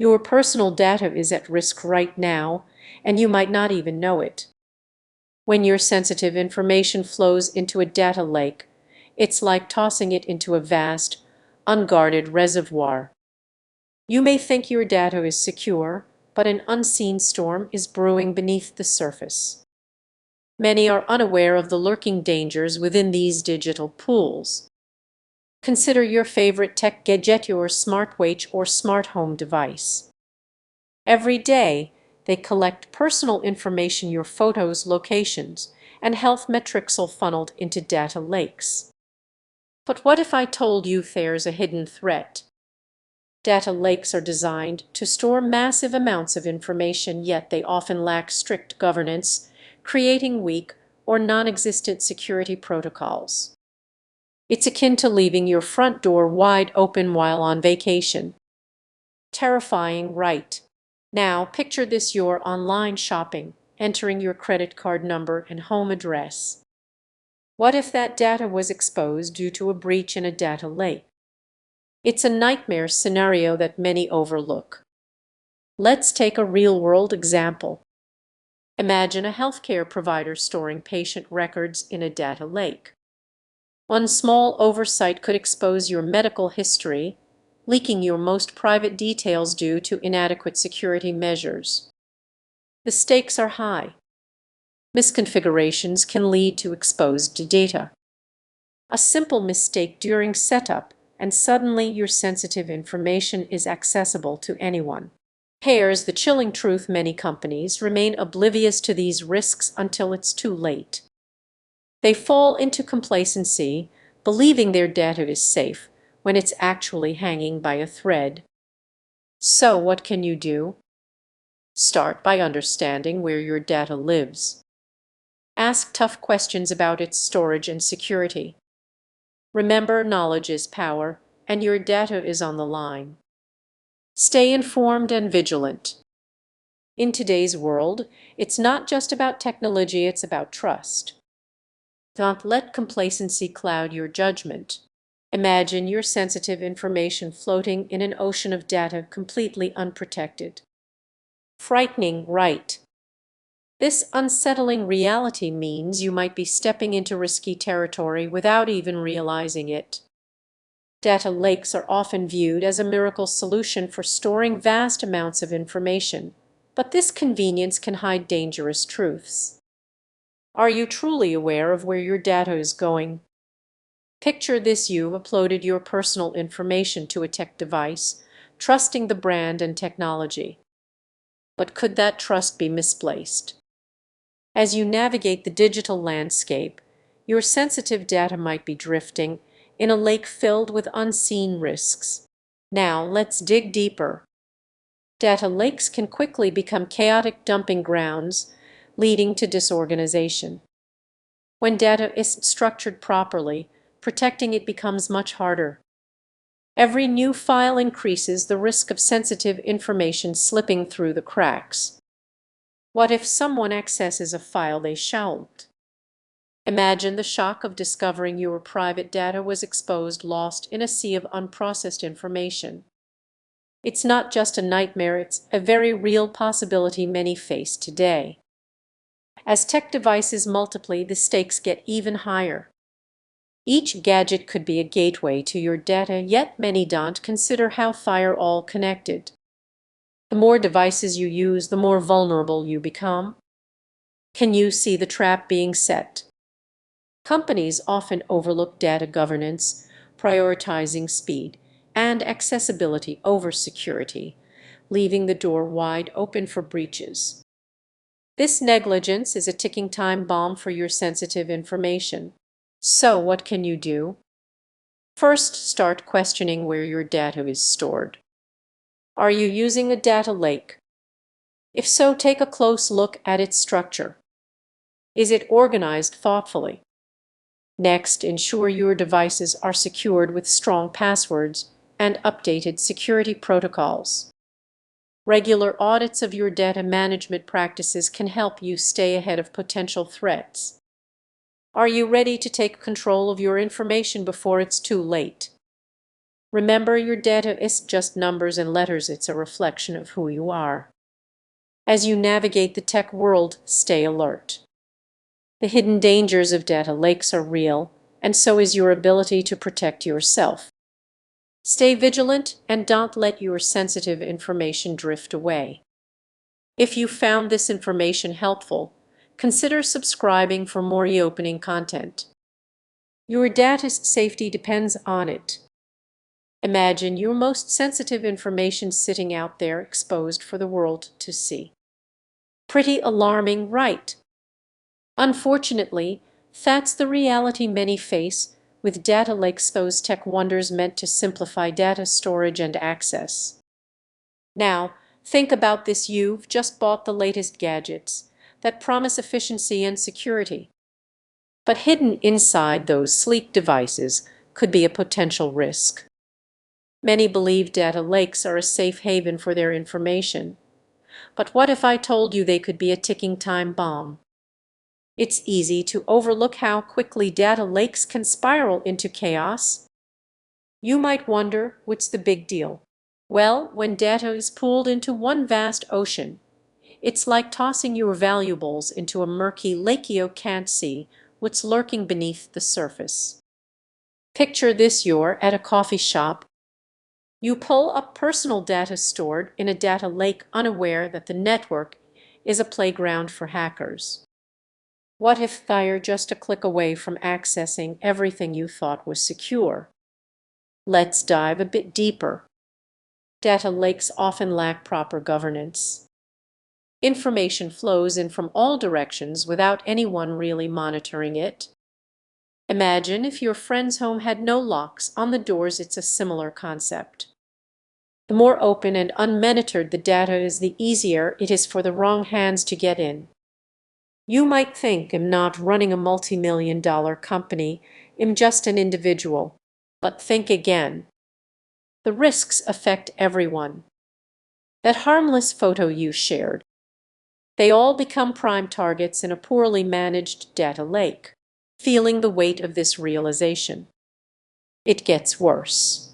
Your personal data is at risk right now, and you might not even know it. When your sensitive information flows into a data lake, it's like tossing it into a vast, unguarded reservoir. You may think your data is secure, but an unseen storm is brewing beneath the surface. Many are unaware of the lurking dangers within these digital pools. Consider your favorite tech gadget, your smartwatch or smart home device. Every day, they collect personal information, your photos, locations, and health metrics all funneled into data lakes. But what if I told you there's a hidden threat? Data lakes are designed to store massive amounts of information, yet they often lack strict governance, creating weak or non-existent security protocols. It's akin to leaving your front door wide open while on vacation. Terrifying, right? Now, picture this: you're online shopping, entering your credit card number and home address. What if that data was exposed due to a breach in a data lake? It's a nightmare scenario that many overlook. Let's take a real-world example. Imagine a healthcare provider storing patient records in a data lake. One small oversight could expose your medical history, leaking your most private details due to inadequate security measures. The stakes are high. Misconfigurations can lead to exposed data. A simple mistake during setup, and suddenly your sensitive information is accessible to anyone. Here's the chilling truth: many companies remain oblivious to these risks until it's too late. They fall into complacency, believing their data is safe when it's actually hanging by a thread. So what can you do? Start by understanding where your data lives. Ask tough questions about its storage and security. Remember, knowledge is power, and your data is on the line. Stay informed and vigilant. In today's world, it's not just about technology, it's about trust. Don't let complacency cloud your judgment. Imagine your sensitive information floating in an ocean of data completely unprotected. Frightening, right? This unsettling reality means you might be stepping into risky territory without even realizing it. Data lakes are often viewed as a miracle solution for storing vast amounts of information, but this convenience can hide dangerous truths. Are you truly aware of where your data is going? Picture this: you've uploaded your personal information to a tech device, trusting the brand and technology. But could that trust be misplaced? As you navigate the digital landscape, your sensitive data might be drifting in a lake filled with unseen risks. Now, let's dig deeper. Data lakes can quickly become chaotic dumping grounds, leading to disorganization. When data isn't structured properly, protecting it becomes much harder. Every new file increases the risk of sensitive information slipping through the cracks. What if someone accesses a file they shouldn't? Imagine the shock of discovering your private data was exposed, lost in a sea of unprocessed information. It's not just a nightmare, it's a very real possibility many face today. As tech devices multiply, the stakes get even higher. Each gadget could be a gateway to your data, yet many don't consider how they're all connected. The more devices you use, the more vulnerable you become. Can you see the trap being set? Companies often overlook data governance, prioritizing speed and accessibility over security, leaving the door wide open for breaches. This negligence is a ticking time bomb for your sensitive information. So what can you do? First, start questioning where your data is stored. Are you using a data lake? If so, take a close look at its structure. Is it organized thoughtfully? Next, ensure your devices are secured with strong passwords and updated security protocols. Regular audits of your data management practices can help you stay ahead of potential threats. Are you ready to take control of your information before it's too late? Remember, your data isn't just numbers and letters, it's a reflection of who you are. As you navigate the tech world, stay alert. The hidden dangers of data lakes are real, and so is your ability to protect yourself. Stay vigilant and don't let your sensitive information drift away. If you found this information helpful, consider subscribing for more eye-opening content. Your data's safety depends on it. Imagine your most sensitive information sitting out there exposed for the world to see. Pretty alarming, right? Unfortunately, that's the reality many face with data lakes, those tech wonders meant to simplify data storage and access. Now, think about this. You've just bought the latest gadgets that promise efficiency and security. But hidden inside those sleek devices could be a potential risk. Many believe data lakes are a safe haven for their information. But what if I told you they could be a ticking time bomb? It's easy to overlook how quickly data lakes can spiral into chaos. You might wonder, what's the big deal? Well, when data is pooled into one vast ocean, it's like tossing your valuables into a murky lake. You can't see what's lurking beneath the surface. Picture this: you're at a coffee shop. You pull up personal data stored in a data lake, unaware that the network is a playground for hackers. What if you're just a click away from accessing everything you thought was secure? Let's dive a bit deeper. Data lakes often lack proper governance. Information flows in from all directions without anyone really monitoring it. Imagine if your friend's home had no locks on the doors. It's a similar concept. The more open and unmonitored the data is, the easier it is for the wrong hands to get in. You might think, I'm not running a multi-million-dollar company, I'm just an individual. But think again. The risks affect everyone. That harmless photo you shared, they all become prime targets in a poorly managed data lake. Feeling the weight of this realization, it gets worse.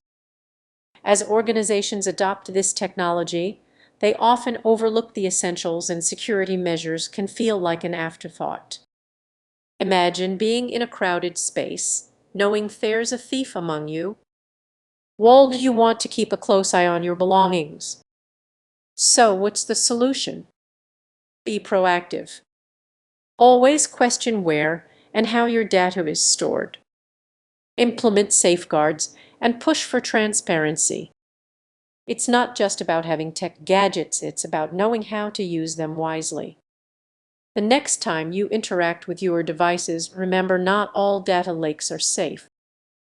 As organizations adopt this technology, they often overlook the essentials, and security measures can feel like an afterthought. Imagine being in a crowded space, knowing there's a thief among you. Well, you want to keep a close eye on your belongings. So what's the solution? Be proactive. Always question where and how your data is stored. Implement safeguards and push for transparency. It's not just about having tech gadgets, it's about knowing how to use them wisely. The next time you interact with your devices, remember, not all data lakes are safe.